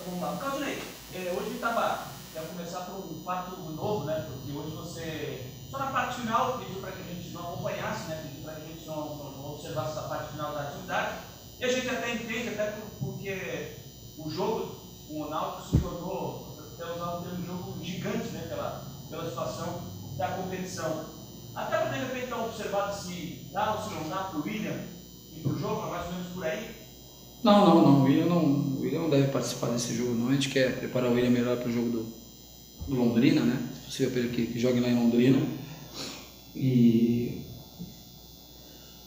Então vamos lá. Claudinei, hoje ia começar por um fato novo, né? Porque hoje você, só na parte final, pediu para que a gente não acompanhasse, né? Pediu para que a gente não observasse a parte final da atividade. E a gente até entende, até porque o jogo, o Náutico se tornou, até usar um termo, jogo gigante, né? Pela situação da competição. Até para de repente dar observado se dá ou se não dá para o William ir para o jogo, mais ou menos por aí. Não. O William não deve participar desse jogo, não. A gente quer preparar o William melhor para o jogo do Londrina, né? Se possível, para ele que jogue lá em Londrina. E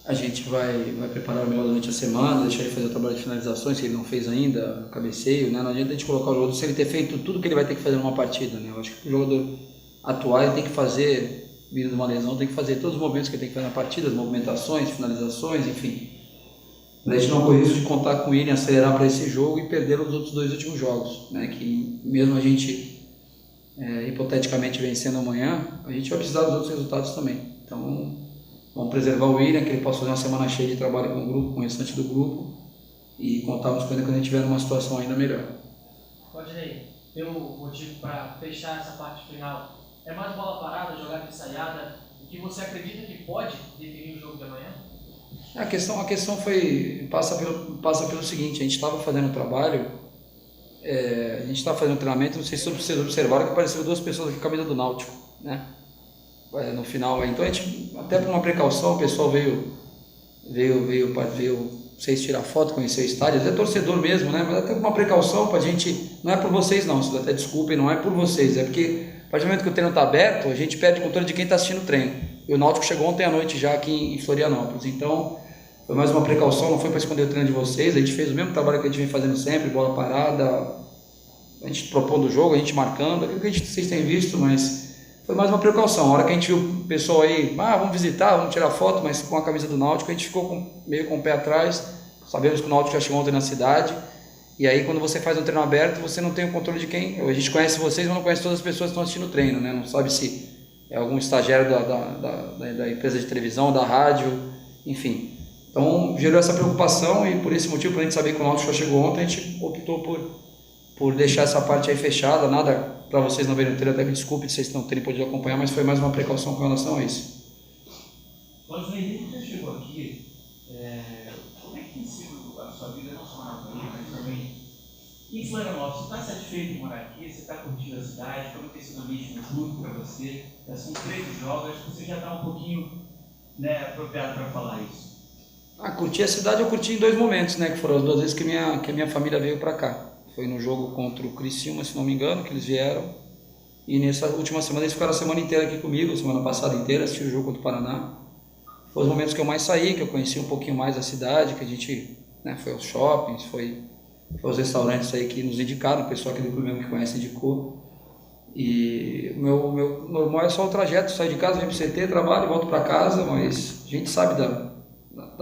a gente vai preparar melhor durante a semana, deixar ele fazer o trabalho de finalizações, que ele não fez ainda, cabeceio, né? Não adianta a gente colocar o jogador sem ele ter feito tudo que ele vai ter que fazer numa partida, né? Eu acho que o jogador atuar ele tem que fazer, vindo de uma lesão, tem que fazer todos os movimentos que ele tem que fazer na partida, as movimentações, finalizações, enfim. A gente não corre risco de contar com ele, acelerar para esse jogo e perder os outros dois últimos jogos, né? Que mesmo a gente hipoteticamente vencendo amanhã, a gente vai precisar dos outros resultados também. Então vamos preservar o William, que ele possa fazer uma semana cheia de trabalho com o grupo, com o restante do grupo, e contarmos com ele quando a gente estiver numa situação ainda melhor. Rodney, teu motivo para fechar essa parte final é mais bola parada, jogada ensaiada, o que você acredita que pode definir o jogo de amanhã? A questão passa pelo seguinte: a gente estava fazendo trabalho, a gente estava fazendo treinamento, não sei se vocês observaram que apareceram duas pessoas aqui com a camisa do Náutico, né? No final, então a gente, até por uma precaução, o pessoal veio, vocês tirar foto, conhecer o estádio, é torcedor mesmo, né? Mas até por uma precaução para a gente, não é por vocês não, vocês até desculpem, não é por vocês, é porque a partir do momento que o treino está aberto, a gente perde o controle de quem está assistindo o treino. E o Náutico chegou ontem à noite já aqui em Florianópolis, então foi mais uma precaução, não foi para esconder o treino de vocês, a gente fez o mesmo trabalho que a gente vem fazendo sempre, bola parada, a gente propondo o jogo, a gente marcando, aquilo que vocês têm visto, mas foi mais uma precaução. A hora que a gente viu o pessoal aí, vamos visitar, vamos tirar foto, mas com a camisa do Náutico, a gente ficou meio com o pé atrás, sabemos que o Náutico já chegou ontem na cidade, e aí quando você faz um treino aberto, você não tem o controle de quem, a gente conhece vocês, mas não conhece todas as pessoas que estão assistindo o treino, né? Não sabe se é algum estagiário da empresa de televisão, da rádio, enfim. Então gerou essa preocupação e por esse motivo, para a gente saber que o Náutico já chegou ontem, a gente optou por deixar essa parte aí fechada, nada para vocês não verem o treino, até me desculpe se vocês não terem podido acompanhar, mas foi mais uma precaução com relação a isso. Claudinei, você chegou aqui, como é que tem sido a sua vida, não só na Bahia, mas também em Florianópolis? Você está satisfeito em morar aqui? Você está curtindo a cidade? Como tem sido o ambiente no clube para você? São 13 jogos, acho que você já está um pouquinho apropriado para falar isso. Curtir a cidade eu curti em dois momentos, né? Que foram as duas vezes que a minha família veio para cá. Foi no jogo contra o Criciúma, se não me engano, que eles vieram. E nessa última semana eles ficaram a semana inteira aqui comigo, semana passada inteira, assisti o jogo contra o Paraná. Foi os momentos que eu mais saí, que eu conheci um pouquinho mais a cidade, que a gente foi aos shoppings, foi aos restaurantes aí que nos indicaram, o pessoal aqui do clube mesmo que conhece indicou. E o meu normal é só o trajeto, saio de casa, venho para o CT, trabalho, volto para casa, mas a gente sabe da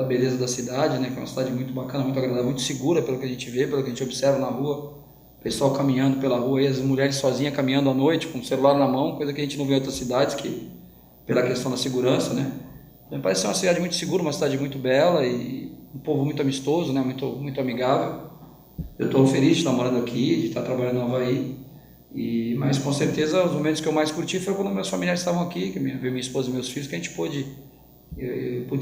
beleza da cidade, né? Que é uma cidade muito bacana, muito agradável, muito segura pelo que a gente vê, pelo que a gente observa na rua, pessoal caminhando pela rua, e as mulheres sozinhas caminhando à noite com o celular na mão, coisa que a gente não vê em outras cidades, que pela questão da segurança, né? Então, parece ser uma cidade muito segura, uma cidade muito bela e um povo muito amistoso, né? Muito amigável. Eu estou feliz de estar morando aqui, de estar trabalhando no Avaí, mas com certeza os momentos que eu mais curti foi quando meus familiares estavam aqui, que minha esposa e meus filhos, que a gente pude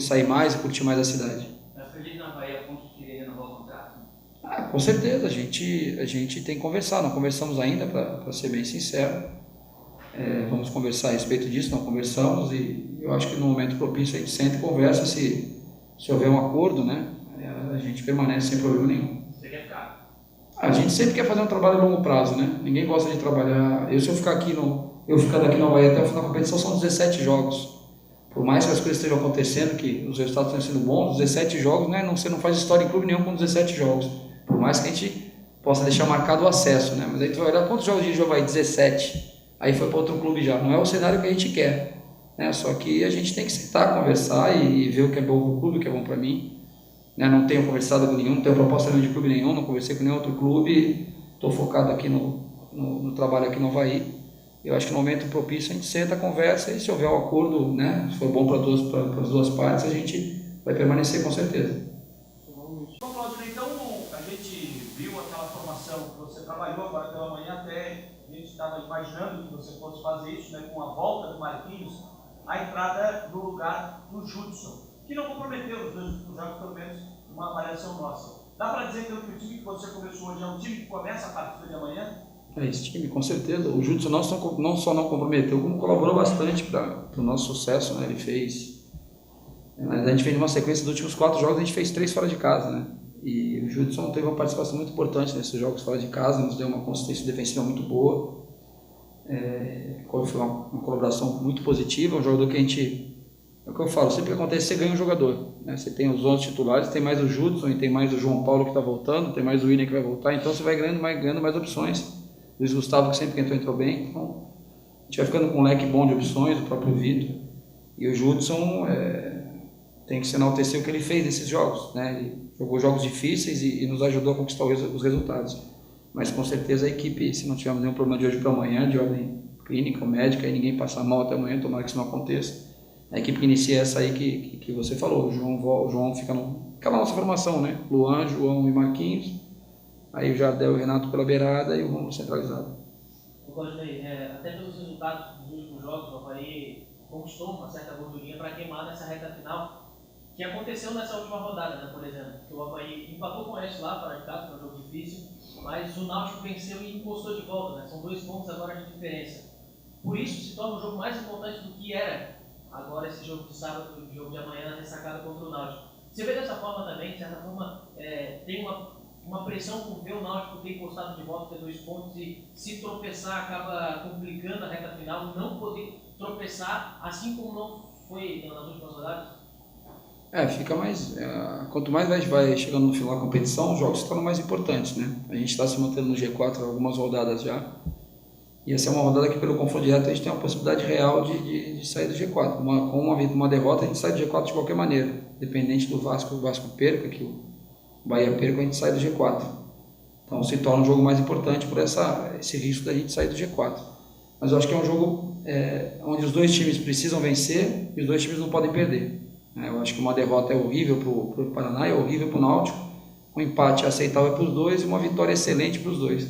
sair mais e curtir mais a cidade. Está feliz na Bahia a ponto de querer renovar o contrato? Com certeza, a gente tem que conversar, não conversamos ainda, para ser bem sincero. Vamos conversar a respeito disso, não conversamos, e eu acho que no momento propício a gente senta e conversa, se houver um acordo, né, a gente permanece sem problema nenhum. Você quer ficar? A gente sempre quer fazer um trabalho a longo prazo, né? Ninguém gosta de trabalhar. Se eu ficar aqui ficando aqui no Havaí até o final da competição, são 17 jogos. Por mais que as coisas estejam acontecendo, que os resultados tenham sido bons, 17 jogos, né? Você não faz história em clube nenhum com 17 jogos. Por mais que a gente possa deixar marcado o acesso, né? Mas aí tu vai olhar quantos jogos de Havaí? 17. Aí foi para outro clube já. Não é o cenário que a gente quer, né? Só que a gente tem que sentar, conversar e ver o que é bom para o clube, o que é bom para mim. Não tenho conversado com nenhum, não tenho proposta de clube nenhum, não conversei com nenhum outro clube, estou focado aqui no trabalho aqui no Havaí. Eu acho que no momento propício a gente senta, conversa e se houver um acordo, né, se for bom para as duas partes, a gente vai permanecer com certeza. Bom, Claudinei, então a gente viu aquela formação que você trabalhou agora pela manhã, até a gente estava imaginando que você fosse fazer isso, né, com a volta do Marquinhos, a entrada no lugar do Judson, que não comprometeu os dois últimos jogos, pelo menos uma avaliação nossa. Dá para dizer então, que o time que você começou hoje é um time que começa a partida de amanhã? É esse time, com certeza. O Judson não só não comprometeu, como colaborou bastante para o nosso sucesso, né? Ele fez. A gente fez uma sequência dos últimos 4 jogos, a gente fez 3 fora de casa, né? E o Judson teve uma participação muito importante nesses jogos fora de casa, nos deu uma consistência defensiva muito boa. Foi uma colaboração muito positiva, um jogador que a gente. É o que eu falo, sempre que acontece, você ganha um jogador, né? Você tem os 11 titulares, tem mais o Judson e tem mais o João Paulo que está voltando, tem mais o William que vai voltar, então você vai ganhando mais opções. Luiz Gustavo, que sempre que entrou bem, então a gente vai ficando com um leque bom de opções, o próprio Vitor. E o Judson tem que se enaltecer o que ele fez nesses jogos, né? Ele jogou jogos difíceis e nos ajudou a conquistar os resultados. Mas com certeza a equipe, se não tivermos nenhum problema de hoje para amanhã, de ordem clínica ou médica, e ninguém passar mal até amanhã, tomara que isso não aconteça, a equipe que inicia essa aí que você falou, o João fica naquela nossa formação, né? Luan, João e Marquinhos. Aí o Jardel e o Renato pela beirada e o Romulo centralizado. Até pelos resultados dos últimos jogos, o Avaí conquistou uma certa gordurinha para queimar nessa reta final, que aconteceu nessa última rodada, né, por exemplo. Que o Avaí empatou com o Oeste lá, fora de casa, foi um jogo difícil, mas o Náutico venceu e encostou de volta, né? São 2 pontos agora de diferença. Por isso se torna um jogo mais importante do que era agora esse jogo de sábado e o jogo de amanhã na ressacada contra o Náutico. Você vê dessa forma também, de certa forma, tem uma pressão por ver o Náutico ter encostado de volta, ter 2 pontos e se tropeçar acaba complicando a reta final, não poder tropeçar, assim como não foi nas últimas rodadas? Fica mais. Quanto mais vai chegando no final da competição, os jogos se tornam mais importantes, né? A gente está se mantendo no G4 algumas rodadas já. E essa é uma rodada que, pelo confronto direto, a gente tem uma possibilidade real de sair do G4. Com uma derrota, a gente sai do G4 de qualquer maneira, dependente do Vasco. O Vasco perca, que o Bahia perca, a gente sai do G4. Então se torna um jogo mais importante por esse risco da gente sair do G4. Mas eu acho que é um jogo onde os 2 times precisam vencer e os 2 times não podem perder. Eu acho que uma derrota é horrível para o Paraná, é horrível para o Náutico. Um empate é aceitável para os 2 e uma vitória excelente para os 2.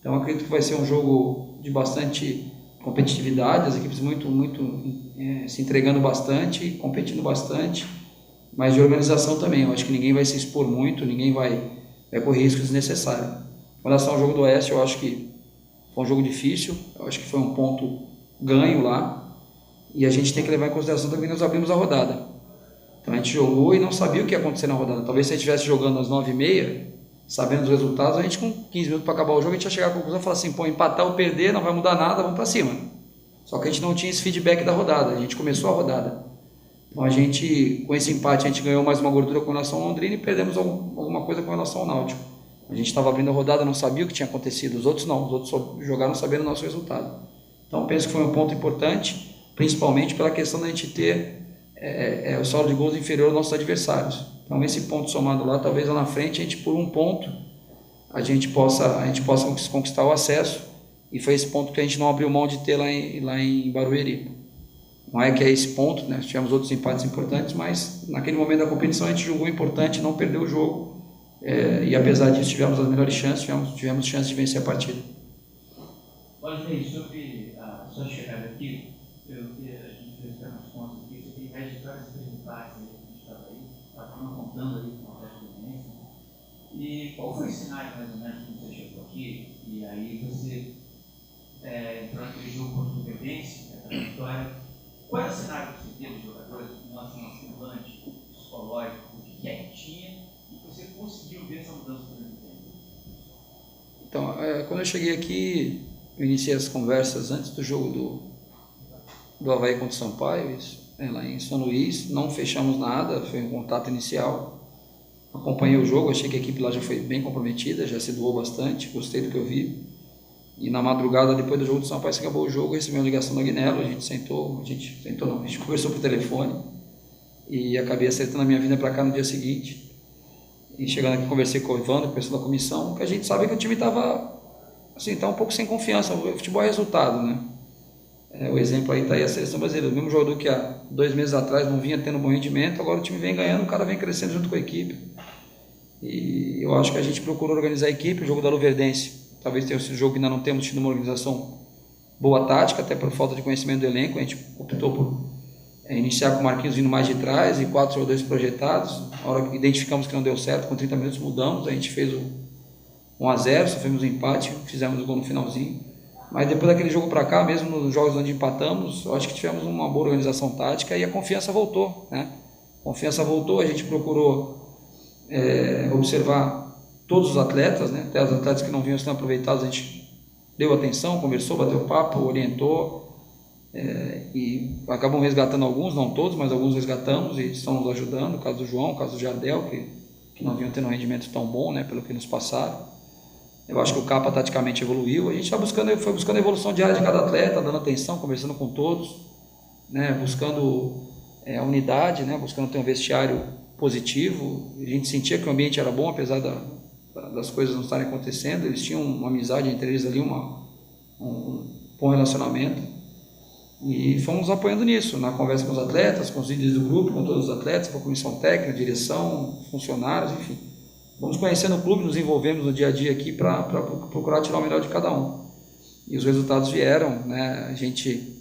Então eu acredito que vai ser um jogo de bastante competitividade, as equipes muito se entregando bastante, competindo bastante, mas de organização também. Eu acho que ninguém vai se expor muito, ninguém vai correr riscos desnecessários. Com relação ao jogo do Oeste, eu acho que foi um jogo difícil, eu acho que foi um ponto ganho lá, e a gente tem que levar em consideração também que nós abrimos a rodada. Então a gente jogou e não sabia o que ia acontecer na rodada. Talvez se a gente estivesse jogando às 9h30, sabendo os resultados, a gente com 15 minutos para acabar o jogo, a gente ia chegar à conclusão e falar assim, empatar ou perder não vai mudar nada, vamos para cima. Só que a gente não tinha esse feedback da rodada, a gente começou a rodada. Então a gente, com esse empate, a gente ganhou mais uma gordura com relação ao Londrina e perdemos alguma coisa com relação ao Náutico. A gente estava abrindo a rodada, não sabia o que tinha acontecido, os outros não, os outros só jogaram sabendo o nosso resultado. Então penso que foi um ponto importante, principalmente pela questão da gente ter o saldo de gols inferior aos nossos adversários. Então esse ponto somado lá, talvez lá na frente, a gente por um ponto, a gente possa conquistar o acesso, e foi esse ponto que a gente não abriu mão de ter lá em Barueri. Não é que é esse ponto, né? Tivemos outros empates importantes, mas naquele momento da competição a gente jogou importante, não perdeu o jogo, e apesar disso tivemos as melhores chances, tivemos chance de vencer a partida. Olha, sobre a sua chegada aqui, a gente fez umas contas aqui, você tem mais de várias empates aí, a gente estava aí, estava contando aí com o Atlético Goianiense. E qual foi o cenário mais ou menos quando você chegou aqui? E aí você entrou naquele jogo contra o Fluminense, aquela vitória. Qual era o cenário que você teve de jogadores em relação ao estimulante psicológico, o que é que tinha e que você conseguiu ver essa mudança durante o tempo? Então, quando eu cheguei aqui, eu iniciei as conversas antes do jogo do Avaí contra o Sampaio, lá em São Luís, não fechamos nada, foi um contato inicial. Acompanhei o jogo, achei que a equipe lá já foi bem comprometida, já se doou bastante, gostei do que eu vi. E na madrugada, depois do jogo do Sampaio, se acabou o jogo, recebi uma ligação do Aguinello, a gente conversou por telefone e acabei acertando a minha vinda para cá no dia seguinte. E chegando aqui, conversei com o Evandro, com o pessoal da comissão, que a gente sabe que o time estava assim, um pouco sem confiança, o futebol é resultado, né? O exemplo aí está aí a seleção brasileira, o mesmo jogador que há 2 meses atrás não vinha tendo bom rendimento, agora o time vem ganhando, o cara vem crescendo junto com a equipe. E eu acho que a gente procurou organizar a equipe. O jogo da Luverdense talvez tenha sido um jogo que ainda não temos tido uma organização boa tática, até por falta de conhecimento do elenco. A gente optou por iniciar com o Marquinhos vindo mais de trás e 4 jogadores projetados. A hora que identificamos que não deu certo, com 30 minutos mudamos, a gente fez o 1-0, sofremos um empate, fizemos o gol no finalzinho. Mas depois daquele jogo para cá, mesmo nos jogos onde empatamos, eu acho que tivemos uma boa organização tática e a confiança voltou, né? A confiança voltou, a gente procurou observar todos os atletas, né? Até os atletas que não vinham sendo aproveitados, a gente deu atenção, conversou, bateu papo, orientou, e acabam resgatando alguns, não todos, mas alguns resgatamos e estão nos ajudando. O caso do João, o caso do Jardel, que não vinham tendo um rendimento tão bom, né, pelo que nos passaram. Eu acho que o Capa taticamente evoluiu. A gente foi buscando a evolução diária de cada atleta, dando atenção, conversando com todos, né, buscando a unidade, né, buscando ter um vestiário positivo. A gente sentia que o ambiente era bom, apesar das coisas não estarem acontecendo. Eles tinham uma amizade entre eles ali, um bom relacionamento. E fomos apoiando nisso, na conversa com os atletas, com os líderes do grupo, com todos os atletas, com a comissão técnica, direção, funcionários, enfim. Vamos conhecendo o clube, nos envolvemos no dia a dia aqui para procurar tirar o melhor de cada um. E os resultados vieram, né? A gente,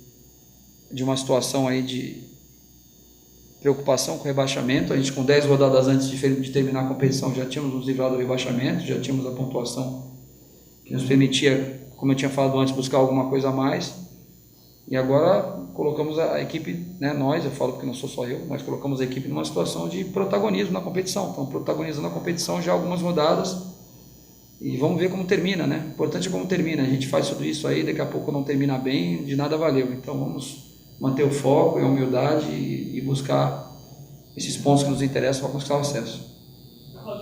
de uma situação aí de preocupação com o rebaixamento, a gente com 10 rodadas antes de terminar a competição já tínhamos nos livrado do rebaixamento, já tínhamos a pontuação que nos permitia, como eu tinha falado antes, buscar alguma coisa a mais. E agora colocamos a equipe, né, eu falo porque não sou só eu, nós colocamos a equipe numa situação de protagonismo na competição. Estamos protagonizando a competição já há algumas rodadas e vamos ver como termina, né? O importante é como termina. A gente faz tudo isso aí, daqui a pouco não termina bem, de nada valeu. Então vamos manter o foco e a humildade e buscar esses pontos que nos interessam para conquistar o acesso.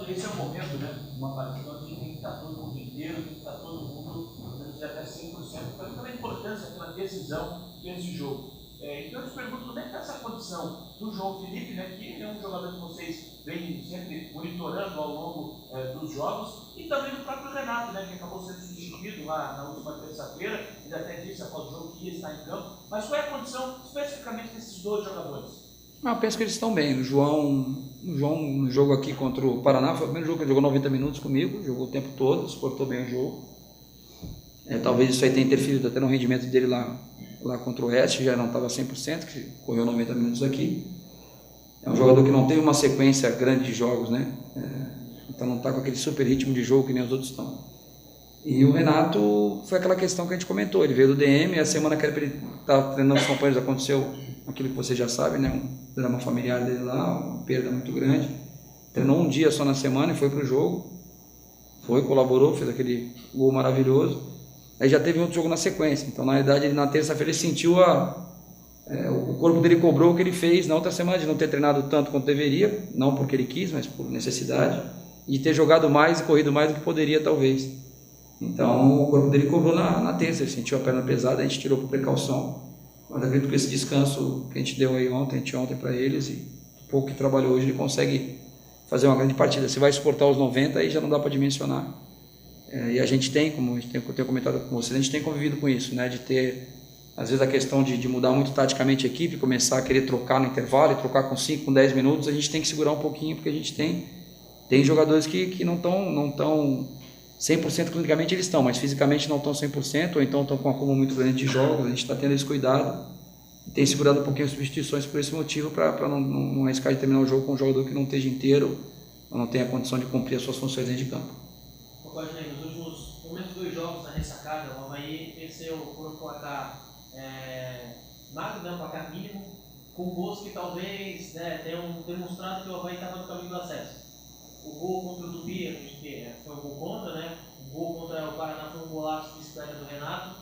Esse é o momento, né? Uma partida onde tem que estar todo mundo inteiro, tem que estar todo mundo, até 100%, pela importância, pela decisão desse jogo. Então eu te pergunto, como é que está essa condição do João Felipe, né, que é um jogador que vocês vêm sempre monitorando ao longo dos jogos, e também do próprio Renato, né, que acabou sendo substituído lá na última terça-feira, ele até disse após o jogo que ia estar em campo, mas qual é a condição especificamente desses dois jogadores? Eu penso que eles estão bem. O João no jogo aqui contra o Paraná, foi o primeiro jogo que ele jogou 90 minutos comigo, jogou o tempo todo, suportou bem o jogo. Talvez isso aí tenha interferido até no rendimento dele lá contra o Oeste, já não estava 100%, que correu 90 minutos aqui. É um jogador que não teve uma sequência grande de jogos, né? Então não está com aquele super ritmo de jogo que nem os outros estão. E o Renato, foi aquela questão que a gente comentou, ele veio do DM, a semana que ele estava treinando os companheiros aconteceu aquilo que você já sabe, né? Um drama familiar dele lá, uma perda muito grande. Treinou um dia só na semana e foi para o jogo, colaborou, fez aquele gol maravilhoso. Aí já teve outro jogo na sequência, então na verdade ele na terça-feira ele sentiu o corpo dele cobrou o que ele fez na outra semana de não ter treinado tanto quanto deveria, não porque ele quis, mas por necessidade, e ter jogado mais e corrido mais do que poderia talvez. Então o corpo dele cobrou na terça, ele sentiu a perna pesada, a gente tirou por precaução, mas acredito que esse descanso que a gente deu aí ontem para eles, e o pouco que trabalhou hoje, ele consegue fazer uma grande partida. Se vai suportar os 90, aí já não dá para dimensionar. E a gente tem, como eu tenho comentado com vocês, a gente tem convivido com isso, né, de ter, às vezes, a questão de mudar muito taticamente a equipe, começar a querer trocar no intervalo, e trocar com 5, com 10 minutos, a gente tem que segurar um pouquinho, porque a gente tem jogadores que não estão 100% clinicamente, eles estão, mas fisicamente não estão 100%, ou então estão com um acúmulo muito grande de jogos. A gente está tendo esse cuidado, e tem segurado um pouquinho as substituições por esse motivo, para não arriscar de terminar o jogo com um jogador que não esteja inteiro, ou não tenha condição de cumprir as suas funções dentro de campo. Nos últimos momentos dos jogos na ressacada, o Avaí venceu por um placar magro, né, um placar mínimo, com gols que talvez, né, tenham demonstrado que o Avaí estava no caminho do acesso. O gol contra o Tupi, que foi um gol contra, né? O gol contra o Paraná foi um golaço de bicicleta do Renato.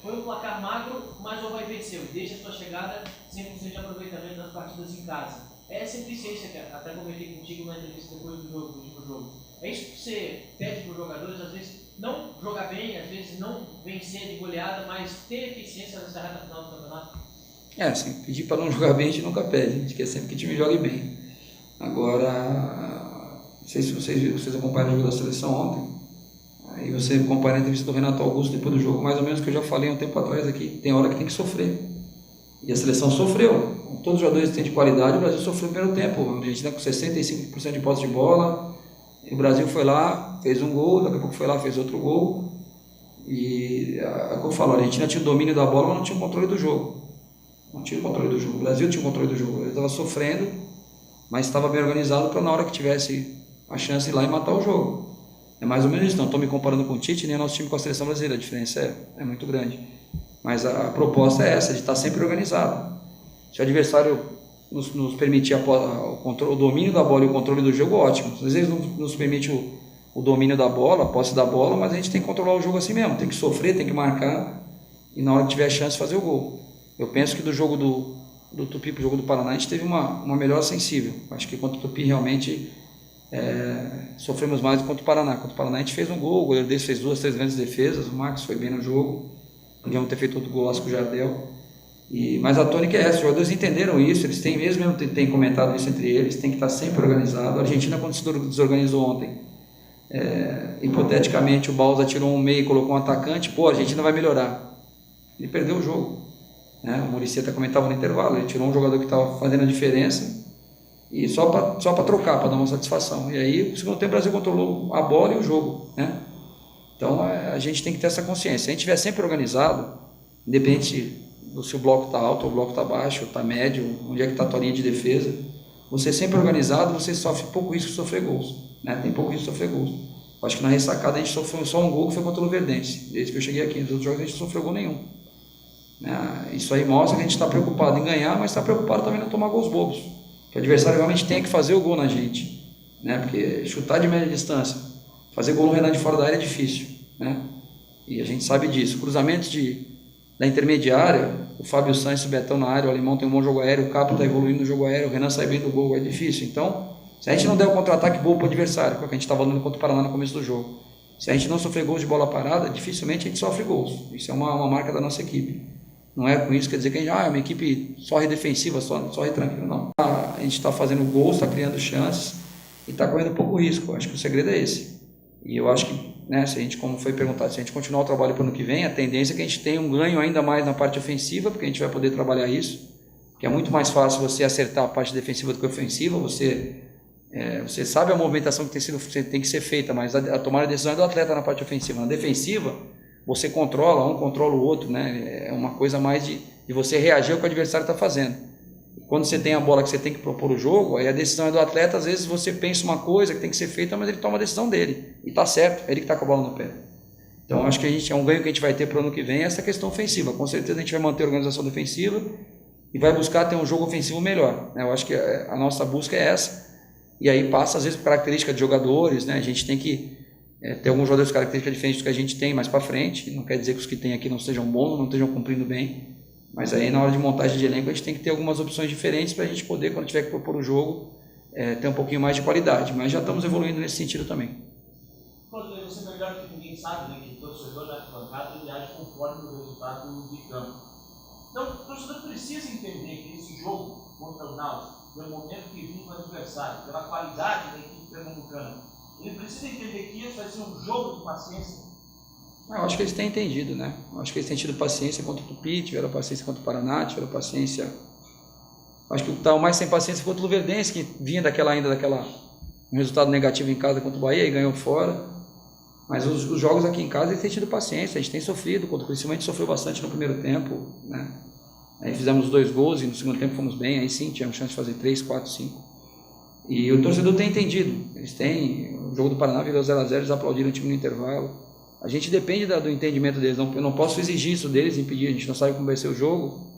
Foi um placar magro, mas o Avaí venceu. Deixa a sua chegada 100% de aproveitamento das partidas em casa. Essa eficiência que até comentei contigo na entrevista depois do último jogo. É isso que você pede para os jogadores, às vezes não jogar bem, às vezes não vencer de goleada, mas ter eficiência nessa reta final do campeonato? Assim, pedir para não jogar bem a gente nunca pede, a gente quer sempre que o time jogue bem. Agora, não sei se vocês acompanharam o jogo da seleção ontem, aí você acompanha a entrevista do Renato Augusto depois do jogo, mais ou menos o que eu já falei um tempo atrás aqui, tem hora que tem que sofrer. E a seleção sofreu. Todos os jogadores têm de qualidade, o Brasil sofreu no primeiro tempo. A Argentina com 65% de posse de bola, E o Brasil foi lá, fez um gol, daqui a pouco foi lá, fez outro gol. E como eu falo, a Argentina tinha o domínio da bola, mas não tinha o controle do jogo. Não tinha o controle do jogo. O Brasil tinha o controle do jogo. Ele estava sofrendo, mas estava bem organizado para na hora que tivesse a chance de ir lá e matar o jogo. É mais ou menos isso. Não estou me comparando com o Tite, nem o nosso time com a seleção brasileira. A diferença é muito grande. Mas a proposta é essa, de estar sempre organizado. Se o adversário nos permitir o domínio da bola e o controle do jogo, ótimo. Às vezes nos permite o domínio da bola, a posse da bola, mas a gente tem que controlar o jogo assim mesmo. Tem que sofrer, tem que marcar e na hora que tiver a chance fazer o gol. Eu penso que do jogo do Tupi para o jogo do Paraná a gente teve uma melhora sensível. Acho que contra o Tupi realmente sofremos mais do que contra o Paraná. Contra o Paraná a gente fez um gol, o goleiro dele fez 2, 3 grandes defesas, o Marcos foi bem no jogo, podíamos ter feito outro golaço com o Jardel. Mas a tônica é essa, os jogadores entenderam isso, eles têm mesmo têm comentado isso entre eles, tem que estar sempre organizado. A Argentina, quando se desorganizou ontem, hipoteticamente o Baus tirou um meio e colocou um atacante, a Argentina vai melhorar. Ele perdeu o jogo. O Muricy até comentava no intervalo, ele tirou um jogador que estava fazendo a diferença e só para trocar, para dar uma satisfação. E aí, no segundo tempo, o Brasil controlou a bola e o jogo. Então, a gente tem que ter essa consciência. Se a gente estiver sempre organizado, independente se o bloco está alto, ou o bloco está baixo, ou está médio, onde é que está a tua linha de defesa, você sempre organizado, você sofre pouco risco de sofrer gols. Tem pouco risco de sofrer gols. Acho que na ressacada a gente sofreu só um gol que foi contra o Luverdense. Desde que eu cheguei aqui, nos outros jogos a gente não sofreu gol nenhum. Isso aí mostra que a gente está preocupado em ganhar, mas está preocupado também em não tomar gols bobos. Que o adversário realmente tem que fazer o gol na gente. Porque chutar de média distância, fazer gol no Renan de fora da área é difícil. E a gente sabe disso. Cruzamentos da intermediária, o Fábio Sainz e o Betão na área, o Alemão tem um bom jogo aéreo, o Capo está evoluindo no jogo aéreo, o Renan sai bem do gol, é difícil. Então, se a gente não der o contra-ataque bom para o adversário, que é o que a gente estava dando contra o Paraná no começo do jogo, se a gente não sofrer gols de bola parada, dificilmente a gente sofre gols. Isso é uma marca da nossa equipe. Não é com isso quer dizer que a gente é uma equipe só redefensiva, só retranquila, não. A gente está fazendo gols, está criando chances e está correndo pouco risco. Acho que o segredo é esse. E eu acho que, se a gente, como foi perguntado, se a gente continuar o trabalho para o ano que vem, a tendência é que a gente tenha um ganho ainda mais na parte ofensiva, porque a gente vai poder trabalhar isso, que é muito mais fácil você acertar a parte defensiva do que a ofensiva. Você sabe a movimentação que tem que ser feita, mas a tomada de decisão é do atleta na parte ofensiva. Na defensiva, você controla, um controla o outro, é uma coisa mais de você reagir ao que o adversário está fazendo. Quando você tem a bola que você tem que propor o jogo, aí a decisão é do atleta. Às vezes você pensa uma coisa que tem que ser feita, mas ele toma a decisão dele, e está certo, é ele que está com a bola no pé. Então acho que é um ganho que a gente vai ter para o ano que vem, essa questão ofensiva. Com certeza a gente vai manter a organização defensiva e vai buscar ter um jogo ofensivo melhor. Eu acho que a nossa busca é essa, e aí passa às vezes por característica de jogadores, a gente tem que ter alguns jogadores com características diferentes do que a gente tem mais para frente. Não quer dizer que os que tem aqui não sejam bons, não estejam cumprindo bem, mas aí na hora de montagem de elenco a gente tem que ter algumas opções diferentes para a gente poder, quando tiver que propor o jogo, ter um pouquinho mais de qualidade, mas já estamos evoluindo nesse sentido também. Você melhor que ninguém sabe, que o torcedor da arquibancada ele age conforme o resultado de campo. Então o torcedor precisa entender que esse jogo contra o Náutico, pelo momento que vive o adversário, pela qualidade da equipe pernambucana, ele precisa entender que isso vai ser um jogo de paciência. Eu acho que eles têm entendido, Eu acho que eles têm tido paciência contra o Tupi, tiveram paciência contra o Paraná, tiveram paciência. Acho que o que estava mais sem paciência contra o Luverdense, que vinha um resultado negativo em casa contra o Bahia e ganhou fora. Mas os jogos aqui em casa eles têm tido paciência, a gente tem sofrido. Contra o Criciúma a gente sofreu bastante no primeiro tempo, Aí fizemos 2 gols e no segundo tempo fomos bem, aí sim tivemos chance de fazer 3, 4, 5. E o torcedor tem entendido, o jogo do Paraná virou 0-0, eles aplaudiram o time no intervalo. A gente depende do entendimento deles, eu não posso exigir isso deles, impedir, a gente não sabe como vai ser o jogo,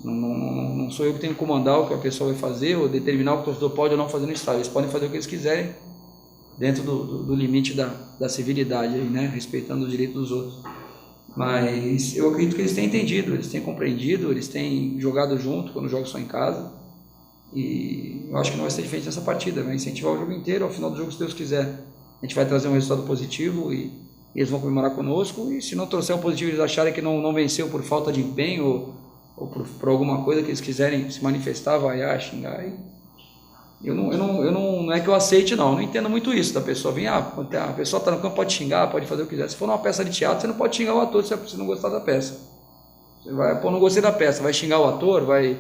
não sou eu que tenho que comandar o que a pessoa vai fazer, ou determinar o que o torcedor pode ou não fazer no estádio. Eles podem fazer o que eles quiserem, dentro do limite da civilidade, respeitando o direito dos outros. Mas eu acredito que eles têm entendido, eles têm compreendido, eles têm jogado junto quando os jogos são em casa. E eu acho que não vai ser diferente nessa partida, vai incentivar o jogo inteiro. Ao final do jogo, se Deus quiser, a gente vai trazer um resultado positivo e eles vão comemorar conosco. E se não trouxer um positivo, eles acharem que não venceu por falta de empenho ou por alguma coisa que eles quiserem se manifestar, vaiar, xingar. Não é que eu aceite, não entendo muito isso da pessoa. A pessoa está no campo, pode xingar, pode fazer o que quiser. Se for numa peça de teatro, você não pode xingar o ator se você não gostar da peça. Você vai, não gostei da peça, vai xingar o ator, vai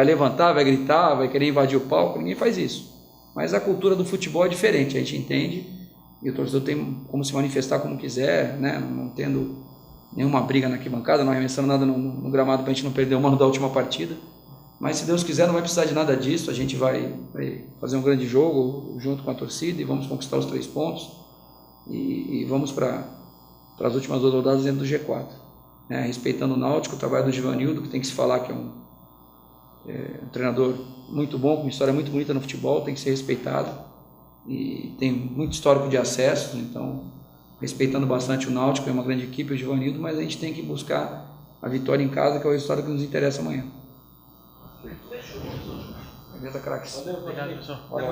levantar, vai gritar, vai querer invadir o palco. Ninguém faz isso. Mas a cultura do futebol é diferente, a gente entende, e o torcedor tem como se manifestar como quiser, né? Não tendo nenhuma briga na arquibancada, não arremessando nada no gramado para a gente não perder uma da última partida. Mas se Deus quiser, não vai precisar de nada disso, a gente vai fazer um grande jogo junto com a torcida e vamos conquistar os 3 pontos e vamos para as últimas 2 rodadas dentro do G4. Né? Respeitando o Náutico, o trabalho do Givanildo, que tem que se falar que é um treinador muito bom, com uma história muito bonita no futebol, tem que ser respeitado e tem muito histórico de acesso, então respeitando bastante o Náutico, é uma grande equipe, o Givanildo, mas a gente tem que buscar a vitória em casa, que é o resultado que nos interessa amanhã. Beleza, craques? Obrigado, pessoal. Valeu.